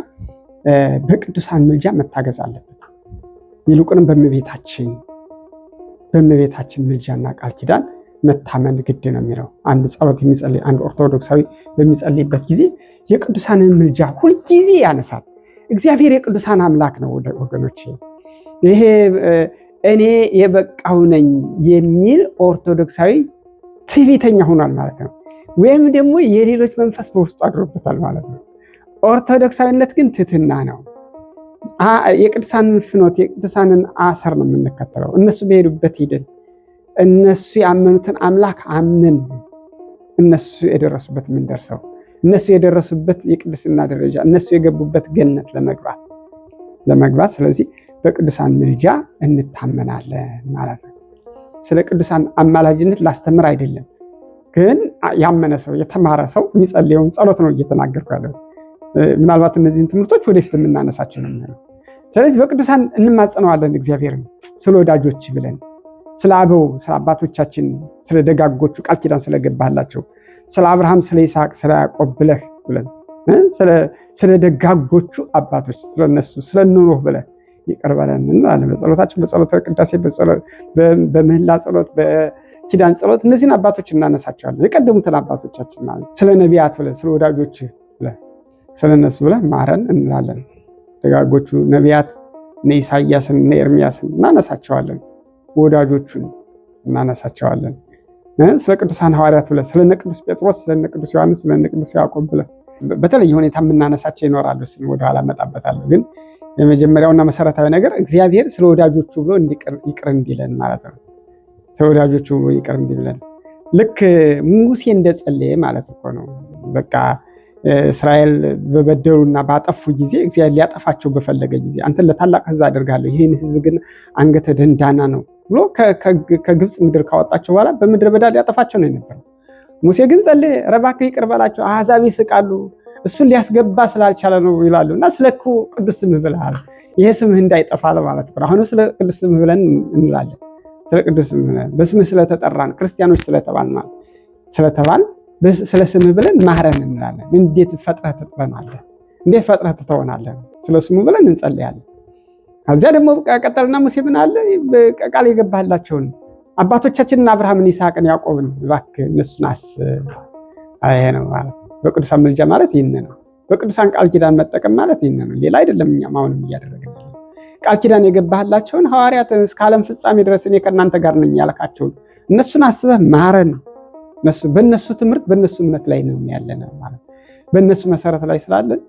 Speaker 1: በቅዱሳን ምልጃ መታገዝ አለበት። ይልቁንም በእመቤታችን ምልጃና ቃል ኪዳን መታመን ግድ ነው የሚለው አንድ ጸሎት የሚጸልይ አንድ ኦርቶዶክሳዊ በሚጸልይበት ጊዜ የቅዱሳንን ምልጃ ሁልጊዜ ያነሳል። እግዚአብሔር የቅዱሳን አምላክ ነው ወገኖች። ይሄ እኔ የበቃው ነኝ የሚል ኦርቶዶክሳዊ ትዕቢተኛ ሆኗል ማለት ነው። ወይም ደግሞ የሌሎች መንፈስ በውስጡ አድሮበታል ማለት ነው። ኦርቶዶክሳዊነት ግን ትህትና ነው። የቅዱሳንን ፍኖት የቅዱሳንን አሰር ነው የምንከተለው። እነሱ በሄዱበት ሂደን እነሱ ያመኑትን አምላክ አምነን እነሱ የደረሱበት የምንደርሰው እነሱ የደረሱበት የቅድስና ደረጃ እነሱ የገቡበት ገነት ለመግባት ስለዚህ በቅዱሳን ምልጃ እንታመናለን ማለት ነው። ስለ ቅዱሳን አማላጅነት ላስተምር አይደለም፣ ግን ያመነ ሰው የተማረ ሰው የሚጸልየውን ጸሎት ነው እየተናገርኩ ያለው። ምናልባት እነዚህን ትምህርቶች ወደፊት የምናነሳቸው ነው የሚሆነው። ስለዚህ በቅዱሳን እንማጸነዋለን እግዚአብሔርን ስለ ወዳጆች ብለን ስለ አበው ስለ አባቶቻችን ስለ ደጋጎቹ ቃል ኪዳን ስለገባላቸው ስለ አብርሃም ስለ ይስሐቅ ስለ ያዕቆብ ብለህ ብለን ስለ ደጋጎቹ አባቶች ስለነሱ ስለ ኖህ ብለህ ይቅር በለን እንላለን። በጸሎታችን በጸሎተ ቅዳሴ በምህላ ጸሎት በኪዳን ጸሎት እነዚህን አባቶች እናነሳቸዋለን። የቀደሙትን አባቶቻችን ማለት ስለ ነቢያት ብለህ ስለ ወዳጆች ብለህ ስለነሱ ብለህ ማረን እንላለን። ደጋጎቹ ነቢያት እነ ኢሳያስን እነ ኤርሚያስን እናነሳቸዋለን። ወዳጆቹን እናነሳቸዋለን። ስለ ቅዱሳን ሐዋርያት ብለህ ስለነ ቅዱስ ጴጥሮስ ስለነ ቅዱስ ዮሐንስ ስለነ ቅዱስ ያዕቆብ ብለህ በተለየ ሁኔታ የምናነሳቸው ይኖራሉ። ወደኋላ እመጣበታለሁ። ግን የመጀመሪያውና መሰረታዊ ነገር እግዚአብሔር ስለ ወዳጆቹ ብሎ ይቅር እንዲለን ማለት ነው። ስለ ወዳጆቹ ብሎ ይቅር እንዲለን ልክ ሙሴ እንደጸለየ ማለት እኮ ነው። በቃ እስራኤል በበደሉና ባጠፉ ጊዜ እግዚአብሔር ሊያጠፋቸው በፈለገ ጊዜ አንተን ለታላቅ ሕዝብ አደርጋለሁ፣ ይህን ሕዝብ ግን አንገተ ደንዳና ነው ብሎ ከግብፅ ምድር ካወጣቸው በኋላ በምድረ በዳ ሊያጠፋቸው ነው የነበረው። ሙሴ ግን ጸለየ፣ ኧረ እባክህ ይቅር በላቸው፣ አሕዛብ ይስቃሉ፣ እሱን ሊያስገባ ስላልቻለ ነው ይላሉ። እና ስለ ቅዱስ ስምህ ብለሃል፣ ይሄ ስምህ እንዳይጠፋ ማለት ነው። አሁን ስለ ቅዱስ ስምህ ብለን እንላለን። ስለ ቅዱስ ስምህ በስምህ ስለተጠራን ክርስቲያኖች ስለተባል ስለ ስምህ ብለን ማረን እንላለን። እንዴት ፈጥረህ ትጥለናለህ? እንዴት ፈጥረህ ትተወናለህ? ስለ ስሙ ብለን እንጸልያለን። ከዚያ ደግሞ ቀጠልና ሙሴ ምን አለ? ቃል የገባህላቸውን አባቶቻችንን አብርሃምን፣ ይስሐቅን፣ ያዕቆብን እባክህ እነሱን አስብ። ይሄ ነው ማለት በቅዱሳን ምልጃ ማለት ይህን ነው። በቅዱሳን ቃል ኪዳን መጠቀም ማለት ይህን ነው፣ ሌላ አይደለም። እኛም አሁንም እያደረግን ያለው ቃል ኪዳን የገባህላቸውን ሐዋርያትን እስከ ዓለም ፍጻሜ ድረስ እኔ ከእናንተ ጋር ነኝ ያልካቸውን እነሱን አስበህ ማረን። በእነሱ ትምህርት በእነሱ እምነት ላይ ነው ያለነው ማለት በእነሱ መሰረት ላይ ስላለን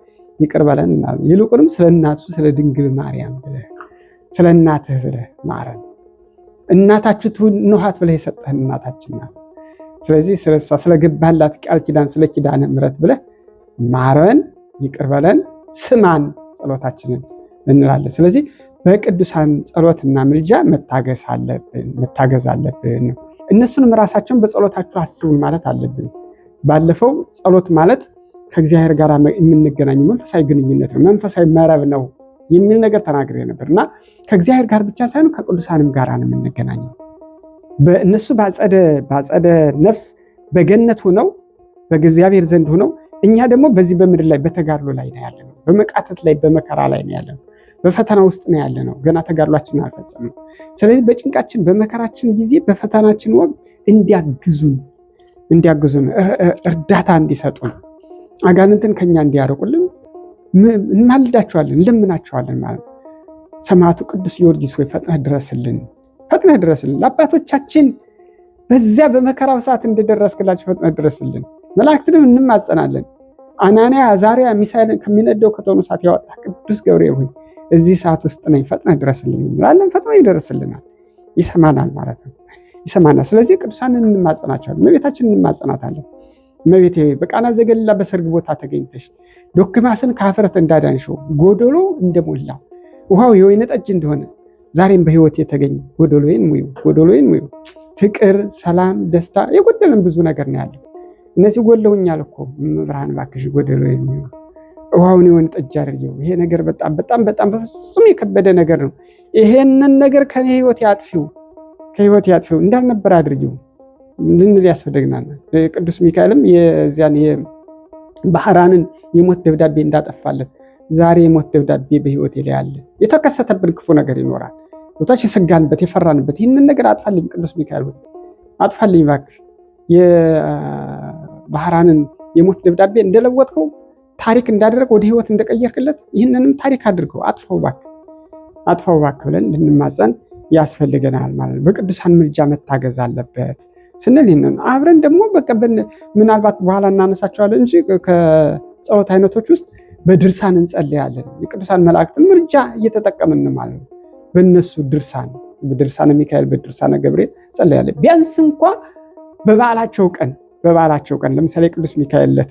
Speaker 1: ይቅር በለን። ይልቁንም ስለ እናቱ ስለ ድንግል ማርያም ብለህ ስለ እናትህ ብለህ ማረን። እናታችሁ ትኑሃት ብለህ የሰጠህን እናታችን ናት። ስለዚህ ስለሷ ስለገባህላት ቃል ኪዳን ስለ ኪዳነ ምሕረት ብለህ ማረን፣ ይቅር በለን፣ ስማን ጸሎታችንን እንላለን። ስለዚህ በቅዱሳን ጸሎትና ምልጃ መታገዝ አለብን ነው። እነሱንም ራሳቸውን በጸሎታችሁ አስቡን ማለት አለብን። ባለፈው ጸሎት ማለት ከእግዚአብሔር ጋር የምንገናኝ መንፈሳዊ ግንኙነት ነው፣ መንፈሳዊ መረብ ነው የሚል ነገር ተናግሬ ነበር እና ከእግዚአብሔር ጋር ብቻ ሳይሆን ከቅዱሳንም ጋር ነው የምንገናኘው። በእነሱ ባጸደ ነፍስ በገነት ሆነው በእግዚአብሔር ዘንድ ሆነው እኛ ደግሞ በዚህ በምድር ላይ በተጋድሎ ላይ ነው ያለነው። በመቃተት ላይ በመከራ ላይ ነው ያለነው። በፈተና ውስጥ ነው ያለነው። ገና ተጋድሏችንን አልፈጸምንም። ስለዚህ በጭንቃችን በመከራችን ጊዜ በፈተናችን ወቅት እንዲያግዙን እርዳታ እንዲሰጡን አጋንንትን ከኛ እንዲያርቁልን እንማልዳቸዋለን፣ እንለምናቸዋለን ማለት ነው። ሰማዕቱ ቅዱስ ጊዮርጊስ ወይ ፈጥነህ ድረስልን። ለአባቶቻችን በዚያ በመከራው ሰዓት እንደደረስክላቸው ፈጥነህ ድረስልን። መላእክትንም እንማጸናለን። አናንያ አዛርያ ሚሳኤልን ከሚነደው ከእቶኑ እሳት ያወጣ ቅዱስ ገብርኤል ሆይ እዚህ ሰዓት ውስጥ ነኝ፣ ፈጥነህ ድረስልኝ እንላለን። ፈጥኖ ይደርስልናል፣ ይሰማናል ማለት ነው። ይሰማናል። ስለዚህ ቅዱሳንን እንማጸናቸዋለን። እመቤታችንን እንማጸናታለን። እመቤቴ በቃና ዘገሊላ በሰርግ ቦታ ተገኝተሽ ዶክማስን ከአፍረት እንዳዳንሽው ጎደሎ እንደሞላ ውሃው የወይን ጠጅ እንደሆነ ዛሬም በሕይወት የተገኘ ጎደሎዬን ሙዩ። ፍቅር፣ ሰላም፣ ደስታ የጎደለን ብዙ ነገር ነው ያለው። እነዚህ ጎለውኛል እኮ ብርሃን ባክሽ ጎደሎዬን ሙዩ፣ ውሃውን የወይን ጠጅ አድርጊው። ይሄ ነገር በጣም በፍጹም የከበደ ነገር ነው። ይሄንን ነገር ከኔ ሕይወት ያጥፊው እንዳልነበር አድርጊው ልንል ያስፈልገናል። ቅዱስ ሚካኤልም የዚያን የባህራንን የሞት ደብዳቤ እንዳጠፋለት ዛሬ የሞት ደብዳቤ በሕይወቴ ላይ አለ። የተከሰተብን ክፉ ነገር ይኖራል። ቦታች የሰጋንበት የፈራንበት ይህንን ነገር አጥፋልኝ፣ ቅዱስ ሚካኤል አጥፋልኝ እባክህ። የባህራንን የሞት ደብዳቤ እንደለወጥከው ታሪክ እንዳደረግ ወደ ሕይወት እንደቀየርክለት ይህንንም ታሪክ አድርገው አጥፋው እባክህ ብለን እንድንማጸን ያስፈልገናል ማለት ነው። በቅዱሳን ምልጃ መታገዝ አለበት ስንል ይህንን አብረን ደግሞ ምናልባት በኋላ እናነሳቸዋለን እንጂ ከጸሎት አይነቶች ውስጥ በድርሳን እንጸልያለን። የቅዱሳን መላእክትን ምልጃ እየተጠቀምን ማለት ነው። በእነሱ በድርሳነ ሚካኤል በድርሳነ ገብርኤል ጸልያለን። ቢያንስ እንኳ በበዓላቸው ቀን ለምሳሌ የቅዱስ ሚካኤል ዕለት፣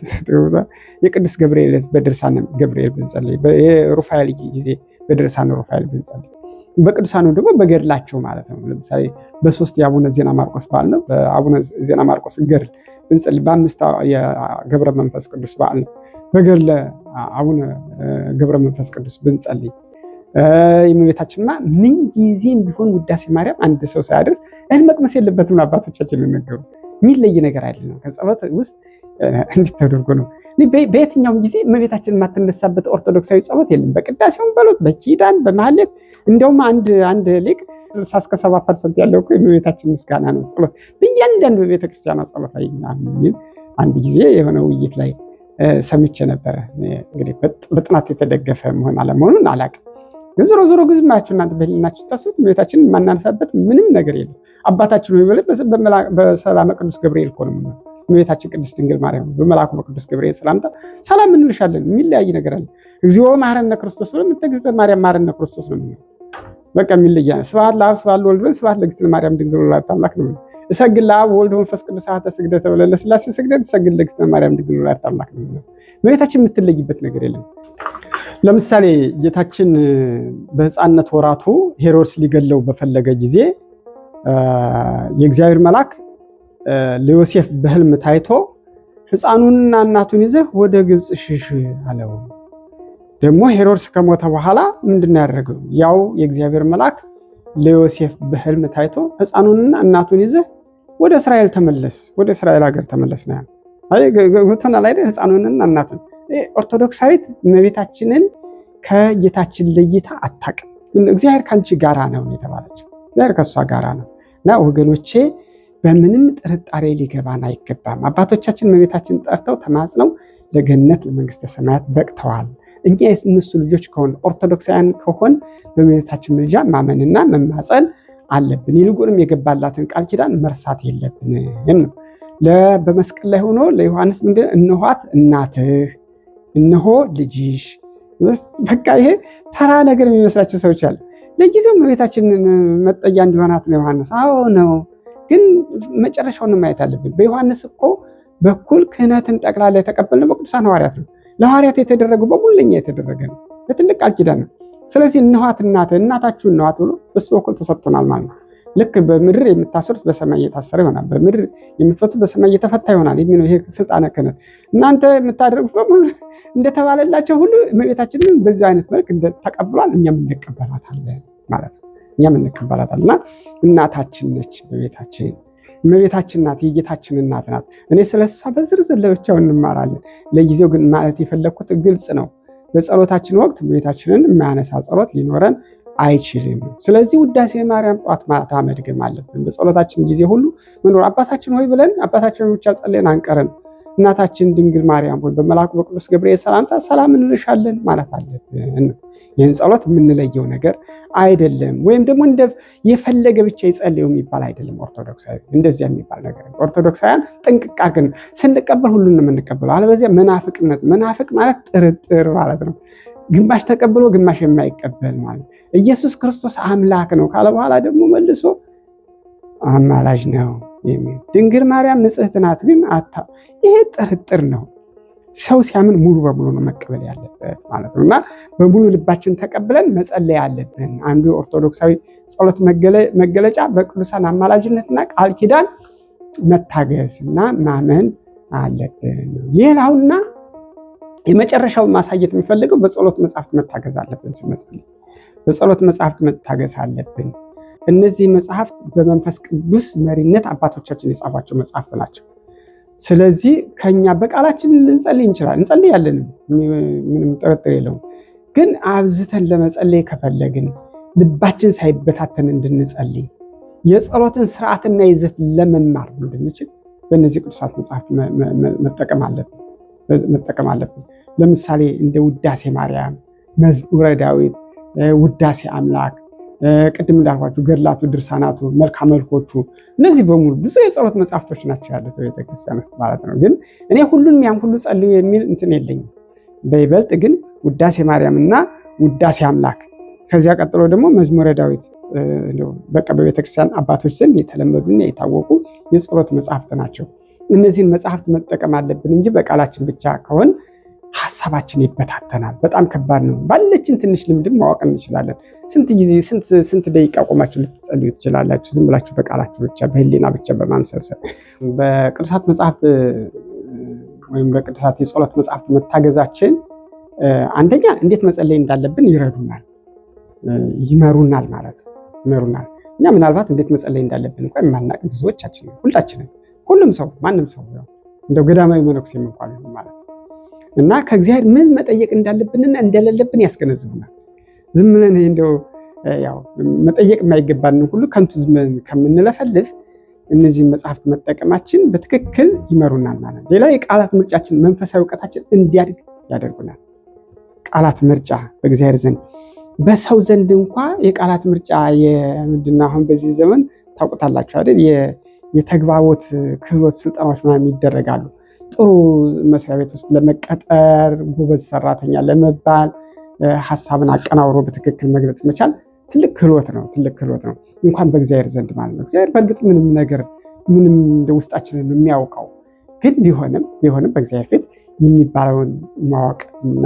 Speaker 1: የቅዱስ ገብርኤል ዕለት በድርሳነ ገብርኤል ብንጸልይ፣ የሩፋኤል ጊዜ በድርሳነ ሩፋኤል ብንጸልይ፣ በቅዱሳኑ ደግሞ በገድላቸው ማለት ነው። ለምሳሌ በ3 የአቡነ ዜና ማርቆስ በዓል ነው። በአቡነ ዜና ማርቆስ ገድል ብንጸልይ፣ በ5 የገብረ መንፈስ ቅዱስ በዓል ነው። በገድለ አቡነ ገብረ መንፈስ ቅዱስ ብንጸልይ፣ የእመቤታችንማ ምን ጊዜም ቢሆን ውዳሴ ማርያም አንድ ሰው ሳያደርስ እህል መቅመስ የለበትም አባቶቻችን ነገሩ። የሚለይ ነገር አይደለም። ከጸሎት ውስጥ እንዴት ተደርጎ ነው በየትኛውም ጊዜ እመቤታችን የማትነሳበት ኦርቶዶክሳዊ ጸሎት የለም። በቅዳሴውም በሎት በኪዳን በማህሌት እንደውም አንድ ሊቅ 60-70% ያለው እኮ የእመቤታችን ምስጋና ነው ጸሎት በእያንዳንዱ በቤተክርስቲያኗ ጸሎት ላይ የሚል አንድ ጊዜ የሆነ ውይይት ላይ ሰምቼ ነበረ። እንግዲህ በጥናት የተደገፈ መሆን አለመሆኑን አላውቅም። ዞሮ ግዝማችሁ እናንተ በህሊናችሁ ታስቡት እመቤታችንን የማናነሳበት ምንም ነገር የለም። አባታችን ሆይ ብለን በሰላመ ቅዱስ ገብርኤል እኮ ነው የምንለው። እመቤታችን ቅድስት ድንግል ማርያም በመልአኩ በቅዱስ ገብርኤል ሰላምታ ሰላም እንልሻለን። የሚለያይ ነገር አለ? እግዚኦ መሐረነ ክርስቶስ ብለን እግዝእትነ ማርያም መሐረነ ክርስቶስ ነው የምንለው። በቃ የሚለያ ስብሐት ለአብ ስብሐት ለወልድ ብለን ስብሐት ለእግዝእትነ ማርያም ድንግል ወላዲተ አምላክ ነው የምንለው። እሰግድ ለአብ ወወልድ ወመንፈስ ቅዱስ አሐተ ስግደተ ብለን ለሥላሴ ስግደት እሰግድ ለእግዝእትነ ማርያም ድንግል ወላዲተ አምላክ ነው የምንለው። እመቤታችን የምትለይበት ነገር የለም። ለምሳሌ ጌታችን በሕፃንነት ወራቱ ሄሮድስ ሊገለው በፈለገ ጊዜ የእግዚአብሔር መልአክ ለዮሴፍ በሕልም ታይቶ ሕፃኑንና እናቱን ይዘህ ወደ ግብፅ ሽሽ አለው። ደግሞ ሄሮድስ ከሞተ በኋላ ምንድነው ያደረገው? ያው የእግዚአብሔር መልአክ ለዮሴፍ በሕልም ታይቶ ሕፃኑንና እናቱን ይዘህ ወደ እስራኤል ተመለስ፣ ወደ እስራኤል ሀገር ተመለስ ነው ያለው። ጎተና ላይ ሕፃኑንና እናቱን ኦርቶዶክሳዊት እመቤታችንን ከጌታችን ለይታ አታውቅም። እግዚአብሔር ካንቺ ጋራ ነው የተባለችው። እግዚአብሔር ከሷ ጋራ ነው እና ወገኖቼ በምንም ጥርጣሬ ሊገባን አይገባም። አባቶቻችን እመቤታችን ጠርተው ተማጽነው ለገነት ለመንግስተ ሰማያት በቅተዋል። እኛ የእነሱ ልጆች ከሆን ኦርቶዶክሳውያን ከሆን በእመቤታችን ምልጃ ማመንና መማፀን አለብን። ይልቁንም የገባላትን ቃል ኪዳን መርሳት የለብንም። በመስቀል ላይ ሆኖ ለዮሐንስ ምንድን እነኋት እናትህ እነሆ ልጅሽ። በቃ ይሄ ተራ ነገር የሚመስላቸው ሰዎች አሉ። ለጊዜው እመቤታችንን መጠጊያ እንዲሆናት ነው ዮሐንስ። አዎ ነው፣ ግን መጨረሻውን ማየት አለብን። በዮሐንስ እኮ በኩል ክህነትን ጠቅላላ የተቀበልነው በቅዱሳን ሐዋርያት ነው። ለሐዋርያት የተደረገው በሙሉ ለእኛ የተደረገ ነው። በትልቅ ቃል ኪዳን ነው። ስለዚህ እነኋት እናትህ እናታችሁ እነኋት ብሎ በሱ በኩል ተሰጥቶናል ማለት ነው። ልክ በምድር የምታስሩት በሰማይ እየታሰረ ይሆናል፣ በምድር የምትፈቱት በሰማይ እየተፈታ ይሆናል የሚለው ይሄ ስልጣነ ክህነት እናንተ የምታደርጉት በሙሉ እንደተባለላቸው ሁሉ እመቤታችንን በዚህ አይነት መልክ ተቀብሏል፣ እኛም እንቀበላታለን ማለት ነው። እኛም እንቀበላታልና እናታችን ነች በቤታችን እመቤታችን ናት፣ የጌታችን እናት ናት። እኔ ስለሷ በዝርዝር ለብቻው እንማራለን። ለጊዜው ግን ማለት የፈለግኩት ግልጽ ነው። በጸሎታችን ወቅት እመቤታችንን የማያነሳ ጸሎት ሊኖረን አይችልም። ስለዚህ ውዳሴ ማርያም ጧት ማታ መድገም አለብን። በጸሎታችን ጊዜ ሁሉ መኖር አባታችን ሆይ ብለን አባታችን ብቻ ጸልየን አንቀርን። እናታችን ድንግል ማርያም ሆይ በመልአኩ በቅዱስ ገብርኤል ሰላምታ ሰላም እንልሻለን ማለት አለብን። ይህን ጸሎት የምንለየው ነገር አይደለም። ወይም ደግሞ እንደ የፈለገ ብቻ ይጸልየው የሚባል አይደለም። ኦርቶዶክሳዊ እንደዚያ የሚባል ነገር ኦርቶዶክሳውያን ጥንቅቅ አድርገን ስንቀበል ሁሉን የምንቀበለው። አለበዚያ መናፍቅነት፣ መናፍቅ ማለት ጥርጥር ማለት ነው። ግማሽ ተቀብሎ ግማሽ የማይቀበል ማለት። ኢየሱስ ክርስቶስ አምላክ ነው ካለ በኋላ ደግሞ መልሶ አማላጅ ነው የሚል ድንግል ማርያም ንጽሕት ናት ግን ይሄ ጥርጥር ነው። ሰው ሲያምን ሙሉ በሙሉ ነው መቀበል ያለበት ማለት ነው። እና በሙሉ ልባችን ተቀብለን መጸለይ አለብን። አንዱ የኦርቶዶክሳዊ ጸሎት መገለጫ በቅዱሳን አማላጅነትና ቃል ኪዳን መታገስና ማመን አለብን። ሌላውና የመጨረሻውን ማሳየት የሚፈልገው በጸሎት መጽሐፍት መታገዝ አለብን። ስንጸልይ በጸሎት መጽሐፍት መታገዝ አለብን። እነዚህ መጽሐፍት በመንፈስ ቅዱስ መሪነት አባቶቻችን የጻፏቸው መጽሐፍት ናቸው። ስለዚህ ከኛ በቃላችን ልንጸልይ እንችላለን፣ እንጸልያለን፣ ምንም ጥርጥር የለውም። ግን አብዝተን ለመጸለይ ከፈለግን ልባችን ሳይበታተን እንድንጸልይ የጸሎትን ስርዓትና ይዘት ለመማር እንድንችል በእነዚህ ቅዱሳት መጽሐፍት መጠቀም አለብን። ለምሳሌ እንደ ውዳሴ ማርያም፣ መዝሙረ ዳዊት፣ ውዳሴ አምላክ፣ ቅድም እንዳልኳችሁ ገድላቱ፣ ድርሳናቱ፣ መልካ መልኮቹ እነዚህ በሙሉ ብዙ የጸሎት መጽሐፍቶች ናቸው ያሉት ቤተክርስቲያን ውስጥ ማለት ነው። ግን እኔ ሁሉንም ያን ሁሉ ጸልዩ የሚል እንትን የለኝም። በይበልጥ ግን ውዳሴ ማርያምና ውዳሴ አምላክ ከዚያ ቀጥሎ ደግሞ መዝሙረ ዳዊት በቃ በቤተክርስቲያን አባቶች ዘንድ የተለመዱና የታወቁ የጸሎት መጽሐፍት ናቸው። እነዚህን መጽሐፍት መጠቀም አለብን እንጂ በቃላችን ብቻ ከሆን ሀሳባችን ይበታተናል። በጣም ከባድ ነው። ባለችን ትንሽ ልምድም ማወቅ እንችላለን። ስንት ጊዜ ስንት ደቂቃ ቆማችሁ ልትጸልዩ ትችላላችሁ? ዝም ብላችሁ በቃላችሁ ብቻ በህሊና ብቻ በማምሰልሰል። በቅዱሳት መጽሐፍት ወይም በቅዱሳት የጸሎት መጽሐፍት መታገዛችን አንደኛ እንዴት መጸለይ እንዳለብን ይረዱናል፣ ይመሩናል ማለት ነው። ይመሩናል። እኛ ምናልባት እንዴት መጸለይ እንዳለብን እንኳን የማናውቅ ብዙዎቻችን፣ ሁላችንም፣ ሁሉም ሰው ማንም ሰው እንደው ገዳማዊ መነኩሴም እንኳን ቢሆን ማለት ነው። እና ከእግዚአብሔር ምን መጠየቅ እንዳለብንና እንደሌለብን ያስገነዝቡናል። ዝም ብለን እንደው ያው መጠየቅ የማይገባን ሁሉ ከንቱ ዝም ከምንለፈልፍ እነዚህ መጽሐፍት መጠቀማችን በትክክል ይመሩናል ማለት ነው። ሌላ የቃላት ምርጫችን፣ መንፈሳዊ እውቀታችን እንዲያድግ ያደርጉናል። ቃላት ምርጫ በእግዚአብሔር ዘንድ በሰው ዘንድ እንኳ የቃላት ምርጫ የምንድን ነው? አሁን በዚህ ዘመን ታውቁታላችሁ አይደል? የተግባቦት ክህሎት ስልጠናዎች ምናምን ይደረጋሉ። ጥሩ መስሪያ ቤት ውስጥ ለመቀጠር ጎበዝ ሰራተኛ ለመባል ሀሳብን አቀናብሮ በትክክል መግለጽ መቻል ትልቅ ክህሎት ነው። ትልቅ ክህሎት ነው እንኳን በእግዚአብሔር ዘንድ ማለት ነው። እግዚአብሔር በእርግጥ ምንም ውስጣችንን የሚያውቀው ግን ቢሆንም በእግዚአብሔር ፊት የሚባለውን ማወቅ እና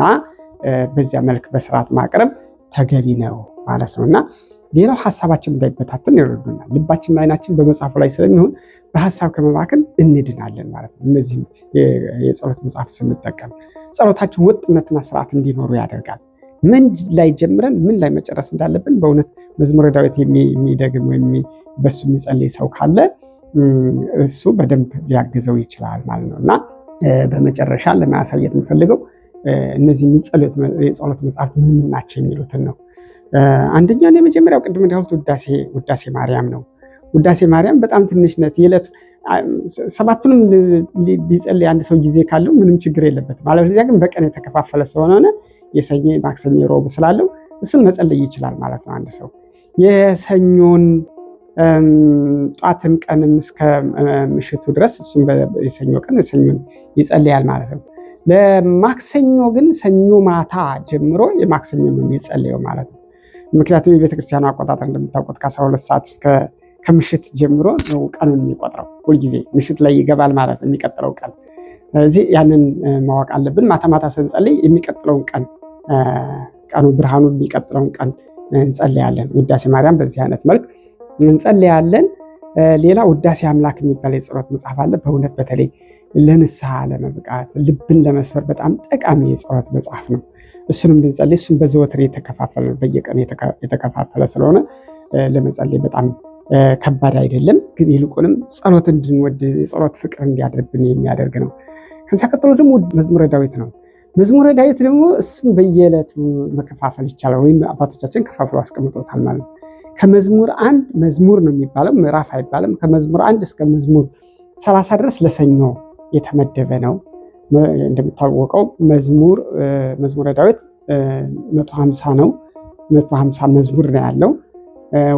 Speaker 1: በዚያ መልክ በስርዓት ማቅረብ ተገቢ ነው ማለት ነው። እና ሌላው ሀሳባችን እንዳይበታተን ይረዱናል። ልባችንና ዓይናችን በመጽሐፉ ላይ ስለሚሆን በሀሳብ ከመባከን እንድናለን ማለት ነው። እነዚህ የጸሎት መጽሐፍ ስንጠቀም ጸሎታችን ወጥነትና ስርዓት እንዲኖሩ ያደርጋል። ምን ላይ ጀምረን ምን ላይ መጨረስ እንዳለብን በእውነት መዝሙረ ዳዊት የሚደግም ወይም በሱ የሚጸልይ ሰው ካለ እሱ በደንብ ሊያግዘው ይችላል ማለት ነው። እና በመጨረሻ ለማሳየት የምፈልገው እነዚህ የጸሎት መጽሐፍት ምን ናቸው የሚሉትን ነው። አንደኛ የመጀመሪያው ቅድም እንዳልኩት ውዳሴ ማርያም ነው። ውዳሴ ማርያም በጣም ትንሽ ነት። የዕለት ሰባቱንም ቢጸልይ አንድ ሰው ጊዜ ካለው ምንም ችግር የለበትም። አለበለዚያ ግን በቀን የተከፋፈለ ስለሆነ የሰኞ ማክሰኞ፣ ሮብ ስላለው እሱን መጸለይ ይችላል ማለት ነው። አንድ ሰው የሰኞን ጧትም ቀንም እስከ ምሽቱ ድረስ እሱም የሰኞ ቀን የሰኞን ይጸልያል ማለት ነው። ለማክሰኞ ግን ሰኞ ማታ ጀምሮ የማክሰኞ ነው የሚጸለየው ማለት ነው። ምክንያቱም የቤተክርስቲያኑ አቆጣጠር እንደምታውቁት ከ12 ሰዓት ከምሽት ጀምሮ ነው ቀኑን የሚቆጥረው። ሁልጊዜ ምሽት ላይ ይገባል ማለት ነው የሚቀጥለው ቀን። ስለዚህ ያንን ማወቅ አለብን። ማታ ስንጸልይ የሚቀጥለውን ቀኑ ብርሃኑ የሚቀጥለውን ቀን እንጸልያለን። ውዳሴ ማርያም በዚህ አይነት መልክ እንጸልያለን። ሌላ ውዳሴ አምላክ የሚባል የጸሎት መጽሐፍ አለ። በእውነት በተለይ ለንስሐ ለመብቃት ልብን ለመስበር በጣም ጠቃሚ የጸሎት መጽሐፍ ነው። እሱንም ብንጸልይ እሱም በዘወትር የተከፋፈለ በየቀኑ የተከፋፈለ ስለሆነ ለመጸለይ በጣም ከባድ አይደለም። ግን ይልቁንም ጸሎት እንድንወድ የጸሎት ፍቅር እንዲያድርብን የሚያደርግ ነው። ከዚያ ቀጥሎ ደግሞ መዝሙረ ዳዊት ነው። መዝሙረ ዳዊት ደግሞ እሱም በየዕለቱ መከፋፈል ይቻላል፣ ወይም አባቶቻችን ከፋፍሎ አስቀምጠውታል ማለት ነው። ከመዝሙር 1 መዝሙር ነው የሚባለው፣ ምዕራፍ አይባልም። ከመዝሙር 1 እስከ መዝሙር 30 ድረስ ለሰኞ የተመደበ ነው። እንደሚታወቀው መዝሙረ ዳዊት 150 ነው። 150 መዝሙር ነው ያለው፣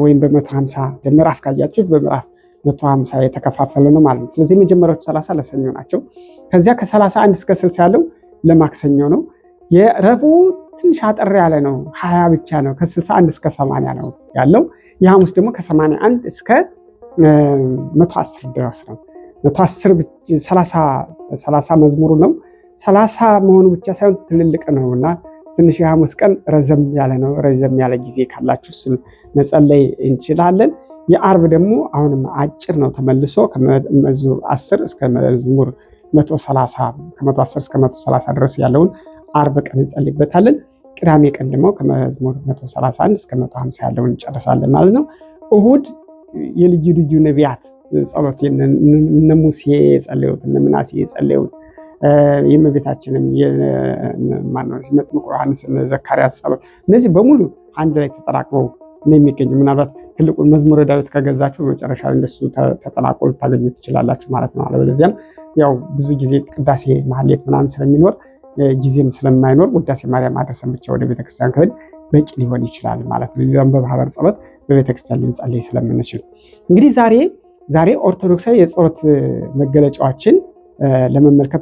Speaker 1: ወይም በ150 ምዕራፍ ካያችሁት በምዕራፍ 150 የተከፋፈለ ነው ማለት ነው። ስለዚህ የመጀመሪያዎቹ 30 ለሰኞ ናቸው። ከዚያ ከ31 እስከ 60 ያለው ለማክሰኞ ነው። የረቡዕ ትንሽ አጠር ያለ ነው፣ 20 ብቻ ነው። ከ61 እስከ 80 ነው ያለው። የሐሙስ ደግሞ ከ81 እስከ 110 ድረስ ነው። 30 መዝሙሩ ነው። 30 መሆኑ ብቻ ሳይሆን ትልልቅ ነውና ትንሽ የሐሙስ ቀን ረዘም ያለ ነው። ረዘም ያለ ጊዜ ካላችሁ እሱን መጸለይ እንችላለን። የአርብ ደግሞ አሁንም አጭር ነው። ተመልሶ ከመዝሙር 10 እስከ መዝሙር 130 ከ110 እስከ 130 ድረስ ያለውን አርብ ቀን እንጸልይበታለን። ቅዳሜ ቀን ደግሞ ከመዝሙር 131 እስከ 150 ያለውን እንጨርሳለን ማለት ነው። እሁድ የልዩ ልዩ ነቢያት ጸሎት እነ ሙሴ የጸለዩት እነ ምናሴ የጸለዩት የእመቤታችንም መጥምቁ ዮሐንስ ዘካርያስ ጸሎት እነዚህ በሙሉ አንድ ላይ ተጠራቅመው ነው የሚገኙ። ምናልባት ትልቁን መዝሙረ ዳዊት ከገዛችሁ በመጨረሻ እንደሱ ተጠናቆ ልታገኙ ትችላላችሁ ማለት ነው። አለበለዚያም ያው ብዙ ጊዜ ቅዳሴ ማህሌት ምናምን ስለሚኖር ጊዜም ስለማይኖር ውዳሴ ማርያም አድርሰን ብቻ ወደ ቤተክርስቲያን ከሄድ በቂ ሊሆን ይችላል ማለት ነው። ሌላም በማህበር ጸሎት በቤተክርስቲያን ልንጸልይ ስለምንችል እንግዲህ ዛሬ ኦርቶዶክሳዊ የጸሎት መገለጫዎችን ለመመልከት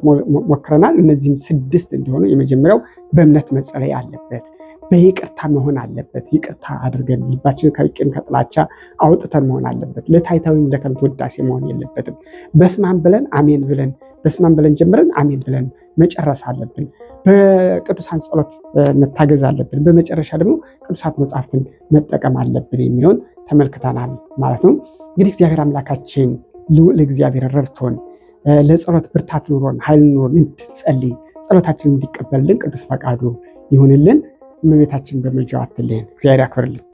Speaker 1: ሞክረናል። እነዚህም 6 እንደሆኑ የመጀመሪያው በእምነት መጸለይ አለበት፣ በይቅርታ መሆን አለበት። ይቅርታ አድርገን ልባችንን ከቂም ከጥላቻ አውጥተን መሆን አለበት። ለታይታዊም ለከንቱ ውዳሴ መሆን የለበትም። በስማም ብለን አሜን ብለን በስማም ብለን ጀምረን አሜን ብለን መጨረስ አለብን። በቅዱሳን ጸሎት መታገዝ አለብን። በመጨረሻ ደግሞ ቅዱሳት መጽሐፍትን መጠቀም አለብን የሚለውን ተመልክተናል ማለት ነው። እንግዲህ እግዚአብሔር አምላካችን ልዑል እግዚአብሔር ረድቶን ለጸሎት ብርታት ኑሮን ኃይል ኑሮን እንድንጸልይ ጸሎታችንን እንዲቀበልልን ቅዱስ ፈቃዱ ይሁንልን። እመቤታችን በምልጃዋ አትለየን። እግዚአብሔር ያክብርልን።